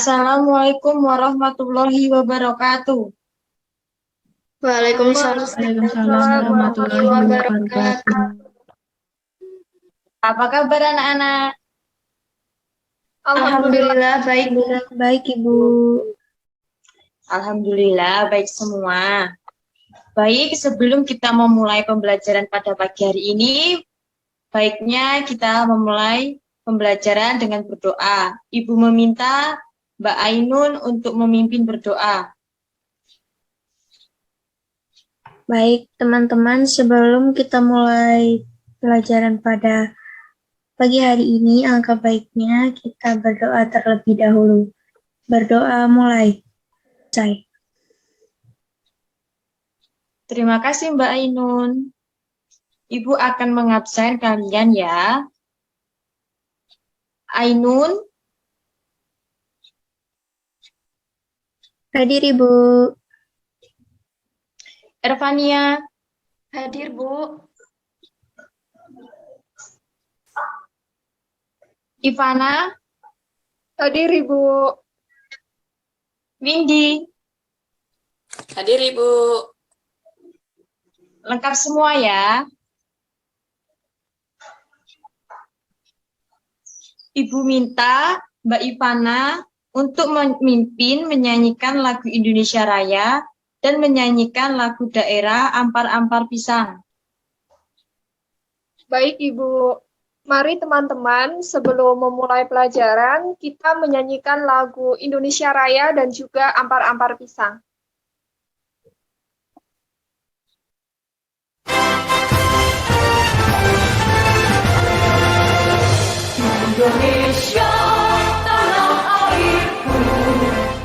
Assalamualaikum warahmatullahi wabarakatuh. Waalaikumsalam Waalaikumsalam warahmatullahi warahmatullahi wabarakatuh. wabarakatuh. Apa kabar anak-anak? Alhamdulillah baik, Bu. Baik, Ibu. Alhamdulillah baik semua. Baik, sebelum kita memulai pembelajaran pada pagi hari ini, baiknya kita memulai pembelajaran dengan berdoa. Ibu meminta Mbak Ainun untuk memimpin berdoa. Baik, teman-teman, sebelum kita mulai pelajaran pada pagi hari ini, alangkah baiknya kita berdoa terlebih dahulu. Berdoa mulai. Selesai. Terima kasih Mbak Ainun. Ibu akan mengabsen kalian ya. Ainun, Hadir, Ibu. Ervania, Hadir, Bu. Ivana, Hadir, Ibu. Windy. Hadir, Ibu. Lengkap semua ya. Ibu minta Mbak Ivana untuk memimpin menyanyikan lagu Indonesia Raya dan menyanyikan lagu daerah Ampar-Ampar Pisang. Baik, Ibu. Mari teman-teman, sebelum memulai pelajaran, kita menyanyikan lagu Indonesia Raya dan juga Ampar-Ampar Pisang. Indonesia, tanah airku,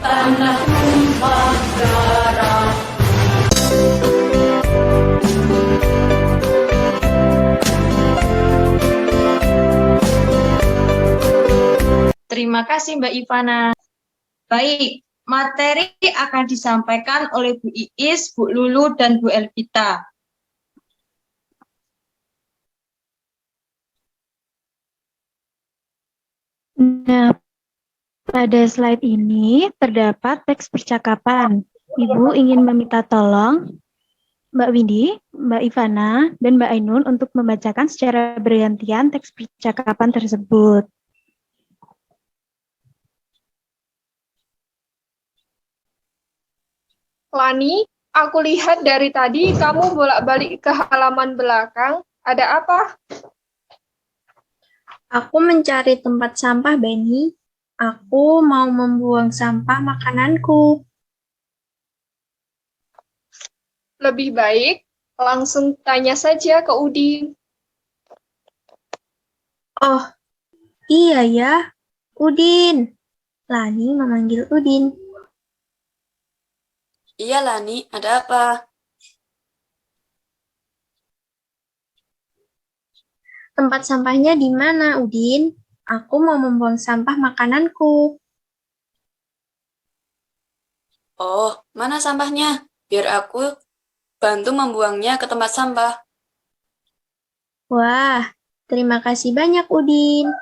tanah tumpah darah. Terima kasih Mbak Ivana. Baik, materi akan disampaikan oleh Bu Iis, Bu Lulu, dan Bu Elvita. Nah, pada slide ini terdapat teks percakapan. Ibu ingin meminta tolong Mbak Windy, Mbak Ivana, dan Mbak Ainun untuk membacakan secara bergantian teks percakapan tersebut. Lani, aku lihat dari tadi kamu bolak-balik ke halaman belakang. Ada apa? Aku mencari tempat sampah, Benny. Aku mau membuang sampah makananku. Lebih baik langsung tanya saja ke Udin. Oh, iya ya, Udin. Lani memanggil Udin. Iya, Lani, ada apa? Tempat sampahnya di mana, Udin? Aku mau membuang sampah makananku. Oh, mana sampahnya? Biar aku bantu membuangnya ke tempat sampah. Wah, terima kasih banyak, Udin.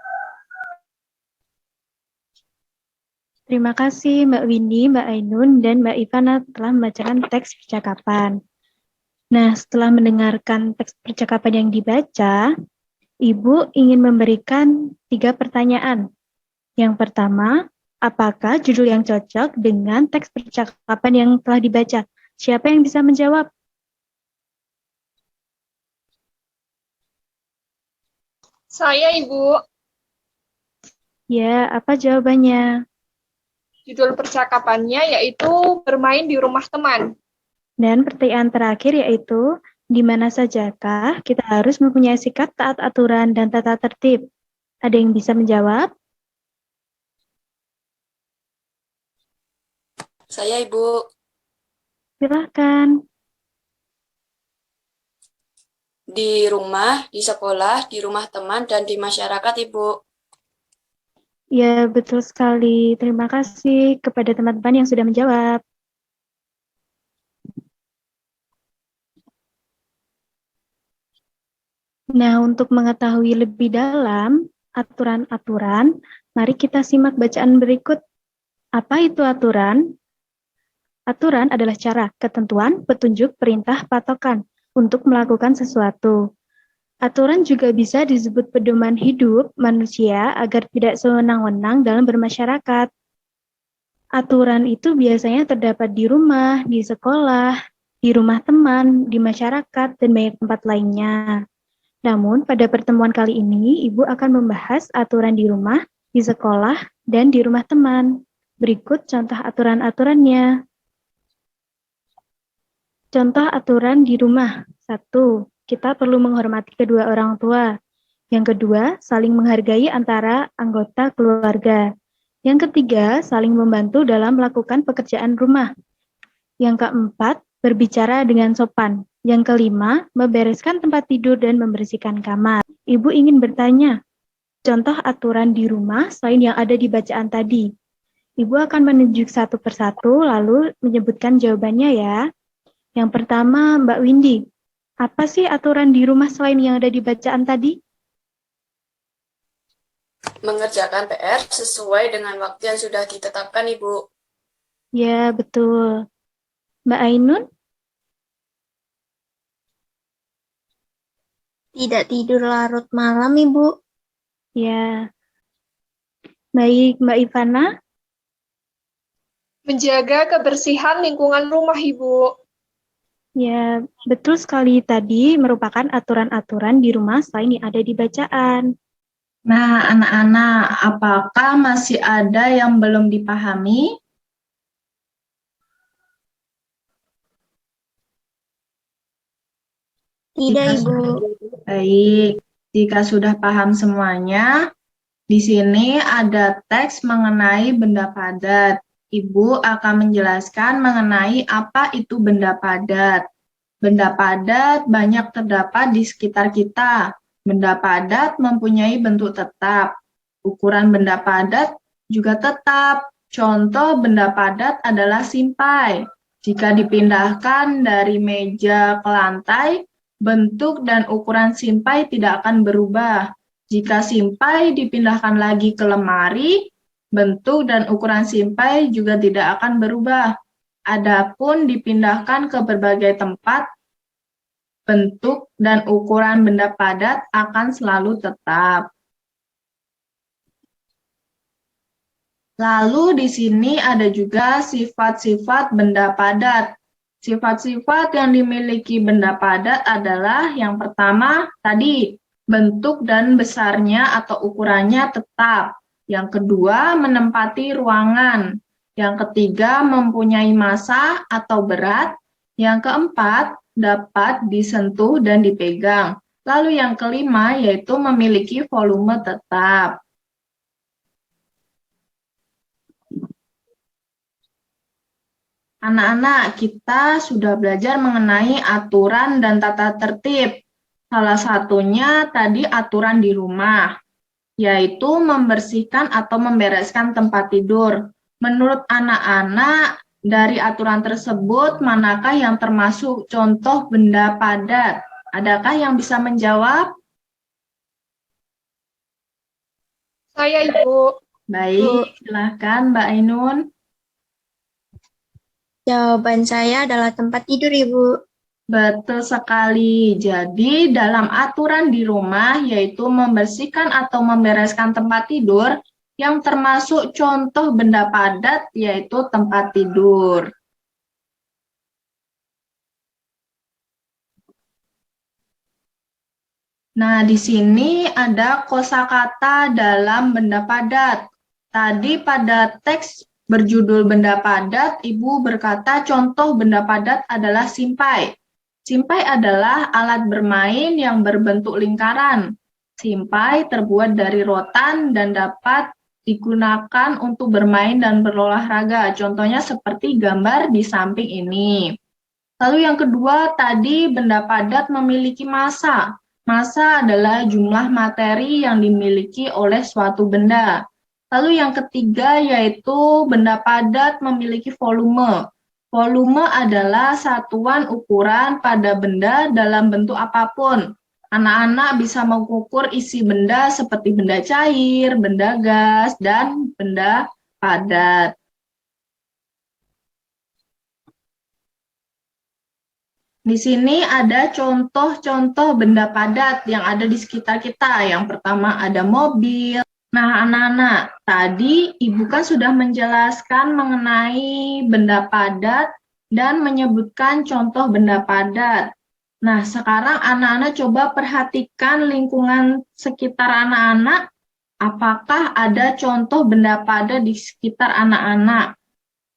Terima kasih Mbak Windy, Mbak Ainun, dan Mbak Ivana telah membacakan teks percakapan. Nah, setelah mendengarkan teks percakapan yang dibaca, Ibu ingin memberikan 3 pertanyaan. Yang pertama, apakah judul yang cocok dengan teks percakapan yang telah dibaca? Siapa yang bisa menjawab? Saya, Ibu. Ya, apa jawabannya? Judul percakapannya yaitu bermain di rumah teman. Dan pertanyaan terakhir yaitu, di mana sajakah kita harus mempunyai sikap taat aturan dan tata tertib? Ada yang bisa menjawab? Saya, Ibu. Silahkan. Di rumah, di sekolah, di rumah teman, dan di masyarakat, Ibu. Ya, betul sekali. Terima kasih kepada teman-teman yang sudah menjawab. Nah, untuk mengetahui lebih dalam aturan-aturan, mari kita simak bacaan berikut. Apa itu aturan? Aturan adalah cara, ketentuan, petunjuk, perintah, patokan untuk melakukan sesuatu. Aturan juga bisa disebut pedoman hidup manusia agar tidak sewenang-wenang dalam bermasyarakat. Aturan itu biasanya terdapat di rumah, di sekolah, di rumah teman, di masyarakat, dan banyak tempat lainnya. Namun, pada pertemuan kali ini, Ibu akan membahas aturan di rumah, di sekolah, dan di rumah teman. Berikut contoh aturan-aturannya. Contoh aturan di rumah. 1. Kita perlu menghormati kedua orang tua. Yang kedua, saling menghargai antara anggota keluarga. Yang ketiga, saling membantu dalam melakukan pekerjaan rumah. Yang keempat, berbicara dengan sopan. Yang kelima, membereskan tempat tidur dan membersihkan kamar. Ibu ingin bertanya, contoh aturan di rumah selain yang ada di bacaan tadi. Ibu akan menunjuk satu persatu, lalu menyebutkan jawabannya ya. Yang pertama, Mbak Windy. Apa sih aturan di rumah selain yang ada di bacaan tadi? Mengerjakan PR sesuai dengan waktu yang sudah ditetapkan, Ibu. Ya, betul. Mbak Ainun? Tidak tidur larut malam, Ibu. Ya. Baik, Mbak Ivana? Menjaga kebersihan lingkungan rumah, Ibu. Ya, betul sekali tadi merupakan aturan-aturan di rumah selain yang ada di bacaan. Nah, anak-anak, apakah masih ada yang belum dipahami? Tidak, Ibu. Baik, jika sudah paham semuanya, di sini ada teks mengenai benda padat. Ibu akan menjelaskan mengenai apa itu benda padat. Benda padat banyak terdapat di sekitar kita. Benda padat mempunyai bentuk tetap. Ukuran benda padat juga tetap. Contoh benda padat adalah simpai. Jika dipindahkan dari meja ke lantai, bentuk dan ukuran simpai tidak akan berubah. Jika simpai dipindahkan lagi ke lemari, bentuk dan ukuran simpai juga tidak akan berubah. Adapun dipindahkan ke berbagai tempat, bentuk dan ukuran benda padat akan selalu tetap. Lalu di sini ada juga sifat-sifat benda padat. Sifat-sifat yang dimiliki benda padat adalah yang pertama tadi, bentuk dan besarnya atau ukurannya tetap. Yang kedua, menempati ruangan. Yang ketiga, mempunyai massa atau berat. Yang keempat, dapat disentuh dan dipegang. Lalu yang kelima, yaitu memiliki volume tetap. Anak-anak, kita sudah belajar mengenai aturan dan tata tertib. Salah satunya tadi aturan di rumah, yaitu membersihkan atau membereskan tempat tidur. Menurut anak-anak, dari aturan tersebut, manakah yang termasuk contoh benda padat? Adakah yang bisa menjawab? Saya, Ibu. Baik, silahkan Mbak Ainun. Jawaban saya adalah tempat tidur, Ibu. Betul sekali. Jadi dalam aturan di rumah yaitu membersihkan atau membereskan tempat tidur yang termasuk contoh benda padat yaitu tempat tidur. Nah, di sini ada kosakata dalam benda padat. Tadi pada teks berjudul benda padat, Ibu berkata contoh benda padat adalah simpai. Simpai adalah alat bermain yang berbentuk lingkaran. Simpai terbuat dari rotan dan dapat digunakan untuk bermain dan berolahraga. Contohnya seperti gambar di samping ini. Lalu yang kedua, tadi benda padat memiliki massa. Massa adalah jumlah materi yang dimiliki oleh suatu benda. Lalu yang ketiga yaitu benda padat memiliki volume. Volume adalah satuan ukuran pada benda dalam bentuk apapun. Anak-anak bisa mengukur isi benda seperti benda cair, benda gas, dan benda padat. Di sini ada contoh-contoh benda padat yang ada di sekitar kita. Yang pertama ada mobil. Nah, anak-anak, tadi Ibu kan sudah menjelaskan mengenai benda padat dan menyebutkan contoh benda padat. Nah, sekarang anak-anak coba perhatikan lingkungan sekitar anak-anak. Apakah ada contoh benda padat di sekitar anak-anak?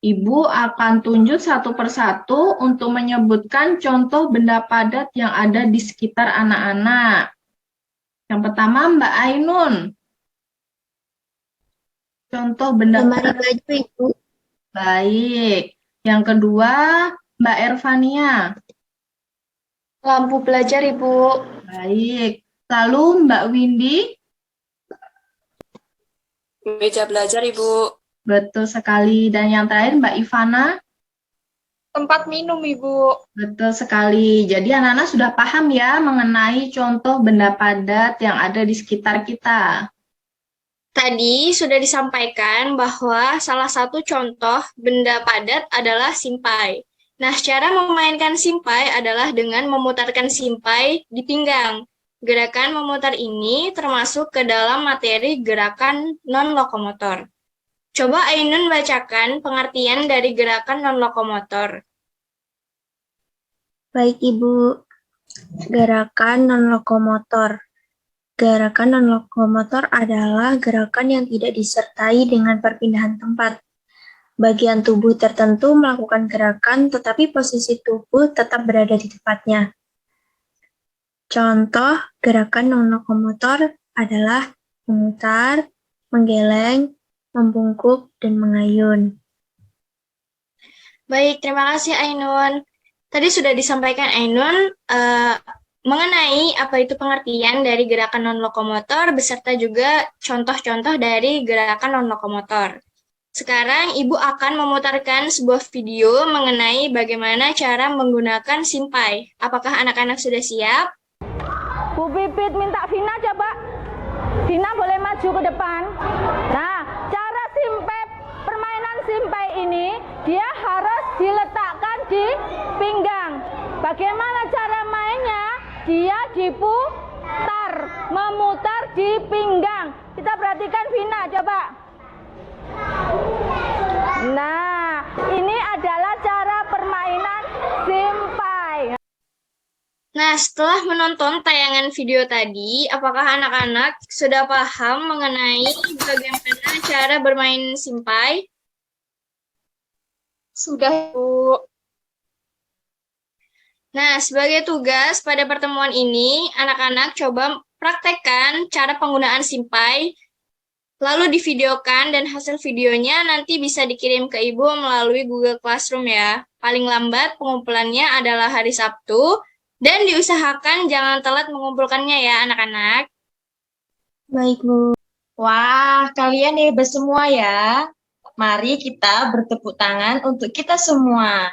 Ibu akan tunjuk satu persatu untuk menyebutkan contoh benda padat yang ada di sekitar anak-anak. Yang pertama, Mbak Ainun. Contoh benda Lemari padat. baju, Ibu. Baik. Yang kedua, Mbak Ervania. Lampu belajar, Ibu. Baik. Lalu Mbak Windy. Meja belajar, Ibu. Betul sekali. Dan yang terakhir Mbak Ivana. Tempat minum, Ibu. Betul sekali. Jadi anak-anak sudah paham ya mengenai contoh benda padat yang ada di sekitar kita. Tadi sudah disampaikan bahwa salah satu contoh benda padat adalah simpai. Nah, cara memainkan simpai adalah dengan memutarkan simpai di pinggang. Gerakan memutar ini termasuk ke dalam materi gerakan non-lokomotor. Coba Ainun bacakan pengertian dari gerakan non-lokomotor. Baik, Ibu. Gerakan non-lokomotor. Gerakan non-lokomotor adalah gerakan yang tidak disertai dengan perpindahan tempat. Bagian tubuh tertentu melakukan gerakan, tetapi posisi tubuh tetap berada di tempatnya. Contoh gerakan non-lokomotor adalah memutar, menggeleng, membungkuk, dan mengayun. Baik, terima kasih Ainun. Tadi sudah disampaikan Ainun mengenai apa itu pengertian dari gerakan non-lokomotor beserta juga contoh-contoh dari gerakan non-lokomotor. Sekarang Ibu akan memutarkan sebuah video mengenai bagaimana cara menggunakan simpai. Apakah anak-anak sudah siap? Bu Pipit minta Vina coba. Vina boleh maju ke depan. Nah, cara permainan simpai ini, dia harus diletakkan di pinggang. Bagaimana cara mainnya? Dia diputar, memutar di pinggang. Kita perhatikan Vina, coba. Nah, ini adalah cara permainan simpai. Nah, setelah menonton tayangan video tadi, apakah anak-anak sudah paham mengenai bagaimana cara bermain simpai? Sudah, Bu. Nah, sebagai tugas pada pertemuan ini, anak-anak coba praktekkan cara penggunaan simpai, lalu divideokan dan hasil videonya nanti bisa dikirim ke Ibu melalui Google Classroom ya. Paling lambat pengumpulannya adalah hari Sabtu, dan diusahakan jangan telat mengumpulkannya ya anak-anak. Baik, Bu. Wah, kalian hebat semua ya. Mari kita bertepuk tangan untuk kita semua.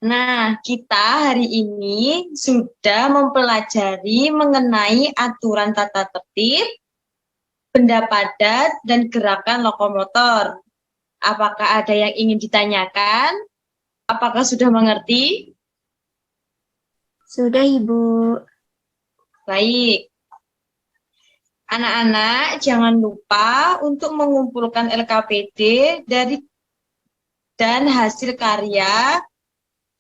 Nah, kita hari ini sudah mempelajari mengenai aturan tata tertib, benda padat, dan gerakan lokomotor. Apakah ada yang ingin ditanyakan? Apakah sudah mengerti? Sudah, Ibu. Baik. Anak-anak, jangan lupa untuk mengumpulkan LKPD dan hasil karya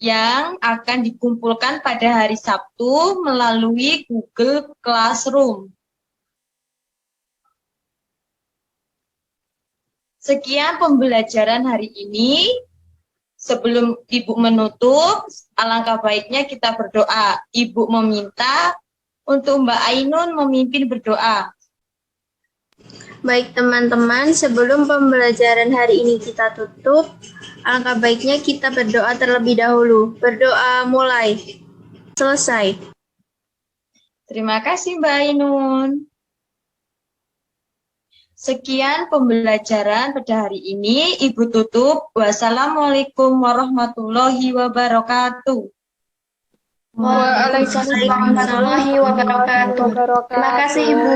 yang akan dikumpulkan pada hari Sabtu melalui Google Classroom. Sekian pembelajaran hari ini. Sebelum Ibu menutup, alangkah baiknya kita berdoa. Ibu meminta untuk Mbak Ainun memimpin berdoa. Baik teman-teman, sebelum pembelajaran hari ini kita tutup, alangkah baiknya kita berdoa terlebih dahulu. Berdoa mulai. Selesai. Terima kasih Mbak Ainun. Sekian pembelajaran pada hari ini. Ibu tutup. Wassalamualaikum warahmatullahi wabarakatuh. Waalaikumsalam warahmatullahi wabarakatuh. Terima kasih, Ibu.